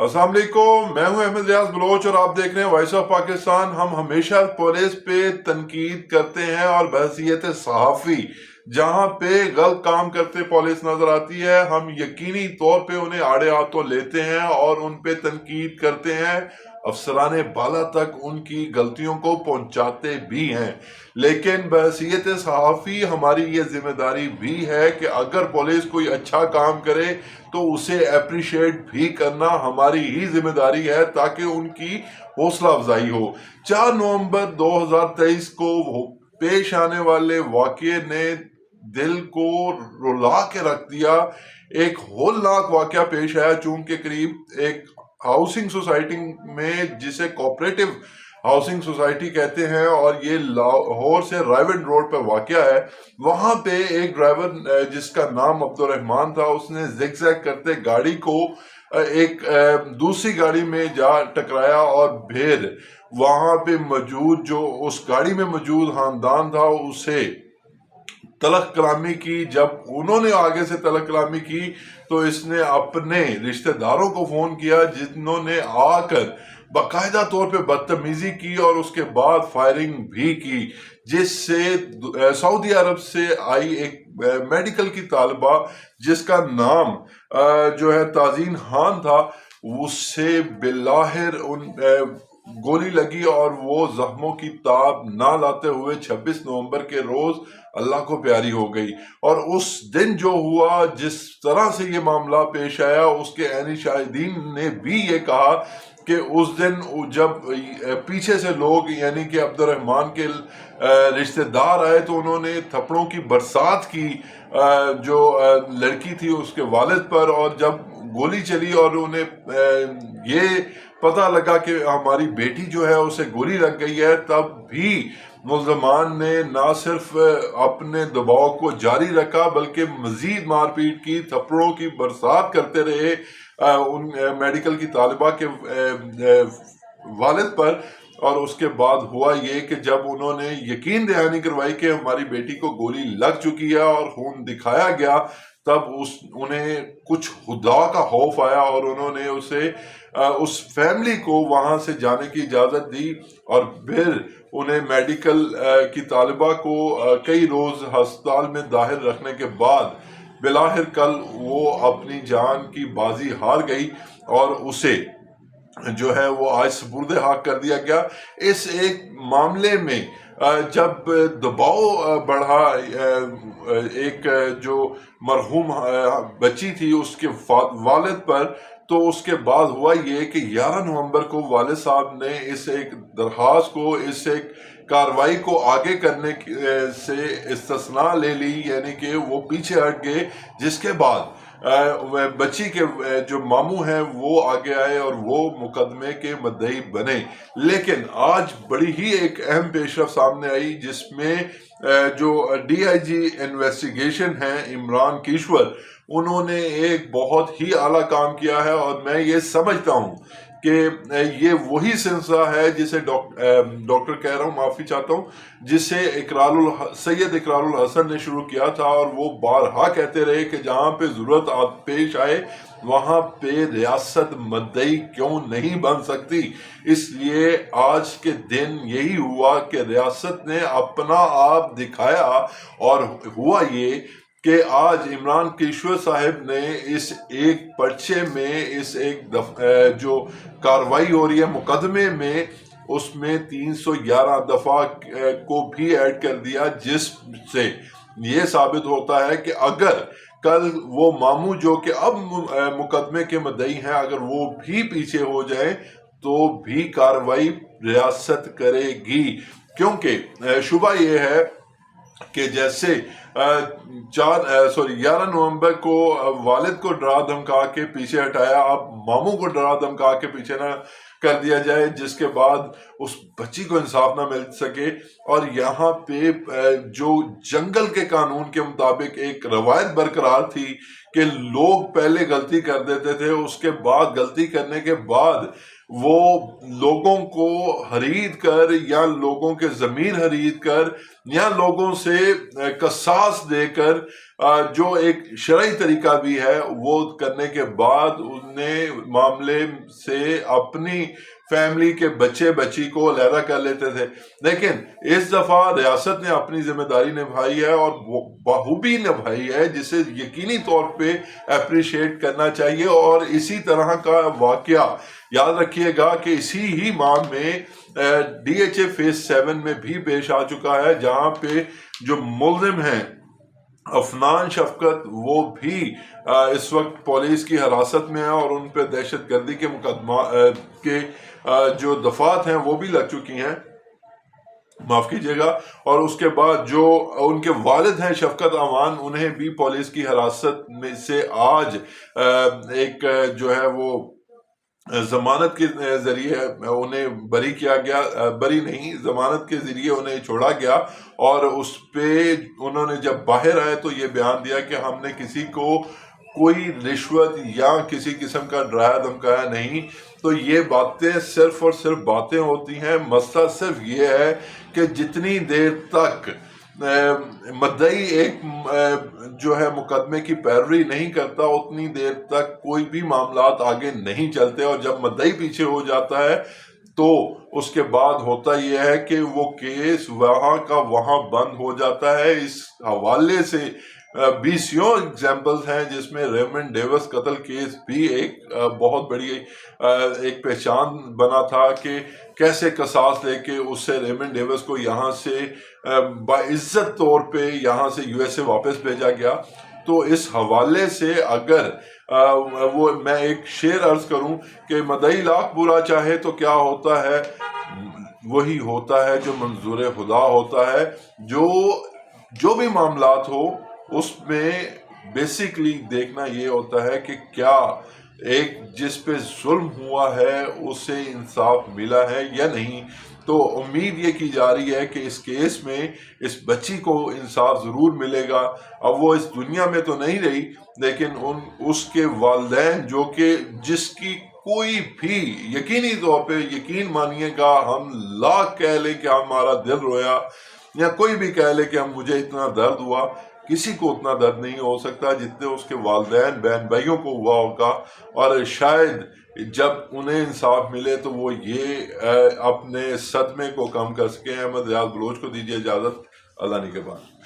अस्सलाम वालेकुम, मैं हूं अहमद रियाज बलोच और आप देख रहे हैं वॉइस ऑफ पाकिस्तान। हम हमेशा पुलिस पे तनकीद करते हैं और बहसीयत सहाफ़ी जहां पे गलत काम करते पुलिस नजर आती है हम यकीनी तौर पे उन्हें आड़े हाथों लेते हैं और उन पे तनकीद करते हैं, अफसरान बाला तक उनकी गलतियों को पहुंचाते भी हैं। लेकिन बहसीयत सहाफ़ी हमारी ये जिम्मेदारी भी है कि अगर पुलिस कोई अच्छा काम करे तो उसे अप्रिशिएट भी करना हमारी ही जिम्मेदारी है ताकि उनकी हौसला अफजाई हो। 4 नवंबर 2023 को पेश आने वाले वाक़ये ने दिल को रुला के रख दिया। एक होलनाक वाक़या पेश आया चूंकि करीब एक हाउसिंग सोसाइटी में, जिसे कोऑपरेटिव हाउसिंग सोसाइटी कहते हैं और ये लाहौर से रायवन रोड पर वाक़या है, वहां पे एक ड्राइवर जिसका नाम अब्दुल रहमान था, उसने जिगजैग करते गाड़ी को एक दूसरी गाड़ी में जा टकराया और फिर वहां पे मौजूद जो उस गाड़ी में मौजूद खानदान था उसे तलक कलामी की। जब उन्होंने आगे से तलक कलामी की तो इसने अपने रिश्तेदारों को फोन किया जिन्होंने आकर बाकायदा तौर पे बदतमीजी की और उसके बाद फायरिंग भी की, जिससे सऊदी अरब से आई एक मेडिकल की तालिबा जिसका नाम जो है ताजीन खान था, उससे बिलाहिर उन गोली लगी और वो जख्मों की ताब ना लाते हुए 26 नवंबर के रोज अल्लाह को प्यारी हो गई। और उस दिन जो हुआ, जिस तरह से ये मामला पेश आया, उसके ऐनी शाहिदीन ने भी ये कहा कि उस दिन जब पीछे से लोग यानी कि अब्दुल रहमान के रिश्तेदार आए तो उन्होंने थप्पड़ों की बरसात की जो लड़की थी उसके वालिद पर, और जब गोली चली और उन्हें ये पता लगा कि हमारी बेटी जो है उसे गोली लग गई है, तब भी मुल्ज़मान ने ना सिर्फ अपने दबाव को जारी रखा बल्कि मजीद मारपीट की, थप्पड़ों की बरसात करते रहे उन मेडिकल की तालिबा के वालिद पर। और उसके बाद हुआ ये कि जब उन्होंने यकीन दहानी करवाई कि हमारी बेटी को गोली लग चुकी है और खून दिखाया गया, तब उन्हें कुछ खुदा का खौफ आया और उन्होंने उस फैमिली को वहां से जाने की इजाजत दी और फिर उन्हें मेडिकल की तालिबा को कई रोज अस्पताल में दाखिल रखने के बाद बिलाहिर कल वो अपनी जान की बाजी हार गई और उसे जो है वो आज सुपुर्द हाक कर दिया गया। इस एक मामले में जब दबाव बढ़ा एक जो मरहूम बच्ची थी उसके वालिद पर, तो उसके बाद हुआ ये कि 11 नवंबर को वालिद साहब ने इस एक दरख्वास्त को, इस एक कार्रवाई को आगे करने से इस्तिस्ना ले ली, यानी कि वो पीछे हट गए, जिसके बाद बच्ची के जो मामू हैं वो आगे आए और वो मुकदमे के मुद्दई बने। लेकिन आज बड़ी ही एक अहम पेशरफ सामने आई जिसमें जो DIG इन्वेस्टिगेशन है इमरान किश्वर, उन्होंने एक बहुत ही आला काम किया है और मैं ये समझता हूँ कि ये वही सिलसिला है जिसे डॉक्टर कह रहा हूँ, माफ़ी चाहता हूँ, जिसे सैयद इकरारुल हसन ने शुरू किया था और वो बारहा कहते रहे कि जहाँ पे ज़रूरत पेश आए वहाँ पे रियासत मद्दई क्यों नहीं बन सकती। इसलिए आज के दिन यही हुआ कि रियासत ने अपना आप दिखाया और हुआ ये कि आज इमरान किश्वर साहब ने इस एक पर्चे में, इस एक जो कार्रवाई हो रही है मुकदमे में, उसमें 311 दफा को भी ऐड कर दिया, जिससे ये साबित होता है कि अगर कल वो मामू जो कि अब मुकदमे के मुद्दई हैं, अगर वो भी पीछे हो जाए तो भी कार्रवाई रियासत करेगी। क्योंकि शुबा ये है कि जैसे 11 नवंबर को वालिद को डरा धमका के पीछे हटाया, अब मामू को डरा धमका के पीछे ना कर दिया जाए, जिसके बाद उस बच्ची को इंसाफ ना मिल सके। और यहाँ पे जो जंगल के कानून के मुताबिक एक रवायत बरकरार थी कि लोग पहले गलती कर देते थे, उसके बाद गलती करने के बाद वो लोगों को खरीद कर या लोगों के जमीन खरीद कर या लोगों से कसास देकर جو ایک شرعی طریقہ بھی ہے وہ کرنے کے بعد انہیں معاملے سے اپنی فیملی کے بچے بچی کو علیحدہ کر لیتے تھے، لیکن اس دفعہ ریاست نے اپنی ذمہ داری نبھائی ہے اور بخوبی نبھائی ہے، جسے یقینی طور پہ اپریشیٹ کرنا چاہیے۔ اور اسی طرح کا واقعہ یاد رکھیے گا کہ اسی ہی ماہ میں ڈی ایچ اے فیز 7 میں بھی پیش آ چکا ہے، جہاں پہ جو ملزم ہیں افنان شفقت وہ بھی اس وقت پولیس کی حراست میں ہے، اور ان پہ دہشت گردی کے مقدمہ کے جو دفعات ہیں وہ بھی لگ چکی ہیں، معاف کیجیے گا۔ اور اس کے بعد جو ان کے والد ہیں شفقت امان، انہیں بھی پولیس کی حراست میں سے آج ایک جو ہے وہ ضمانت کے ذریعے انہیں بری کیا گیا، بری نہیں، ضمانت کے ذریعے انہیں چھوڑا گیا، اور اس پہ انہوں نے جب باہر آئے تو یہ بیان دیا کہ ہم نے کسی کو کوئی رشوت یا کسی قسم کا ڈرایا دھمکایا نہیں۔ تو یہ باتیں صرف اور صرف باتیں ہوتی ہیں، مسئلہ صرف یہ ہے کہ جتنی دیر تک مدعی ایک جو ہے مقدمے کی پیروی نہیں کرتا اتنی دیر تک کوئی بھی معاملات آگے نہیں چلتے، اور جب مدعی پیچھے ہو جاتا ہے تو اس کے بعد ہوتا یہ ہے کہ وہ کیس وہاں کا وہاں بند ہو جاتا ہے۔ اس حوالے سے بیسیوں ایگزامپلز ہیں، جس میں ریمنڈ ڈیوس قتل کیس بھی ایک بہت بڑی ایک پہچان بنا تھا کہ کیسے قصاص لے کے اس سے ریمنڈ ڈیوس کو یہاں سے باعزت طور پہ یہاں سے یو ایس اے واپس بھیجا گیا۔ تو اس حوالے سے اگر وہ میں ایک شعر عرض کروں کہ مدعی لاکھ برا چاہے تو کیا ہوتا ہے، وہی ہوتا ہے جو منظور خدا ہوتا ہے۔ جو بھی معاملات ہو اس میں بیسیکلی دیکھنا یہ ہوتا ہے کہ کیا ایک جس پہ ظلم ہوا ہے اسے انصاف ملا ہے یا نہیں۔ تو امید یہ کی جا رہی ہے کہ اس کیس میں اس بچی کو انصاف ضرور ملے گا۔ اب وہ اس دنیا میں تو نہیں رہی، لیکن اس کے والدین جو کہ جس کی کوئی بھی یقینی طور پہ یقین مانیے گا، ہم لاکھ کہہ لیں کہ ہمارا دل رویا، یا کوئی بھی کہہ لے کہ مجھے اتنا درد ہوا، کسی کو اتنا درد نہیں ہو سکتا جتنے اس کے والدین بہن بھائیوں کو ہوا ہوگا۔ اور شاید جب انہیں انصاف ملے تو وہ یہ اپنے صدمے کو کم کر سکیں۔ احمد ریاض بلوچ کو دیجیے اجازت، اللہ نگہبان۔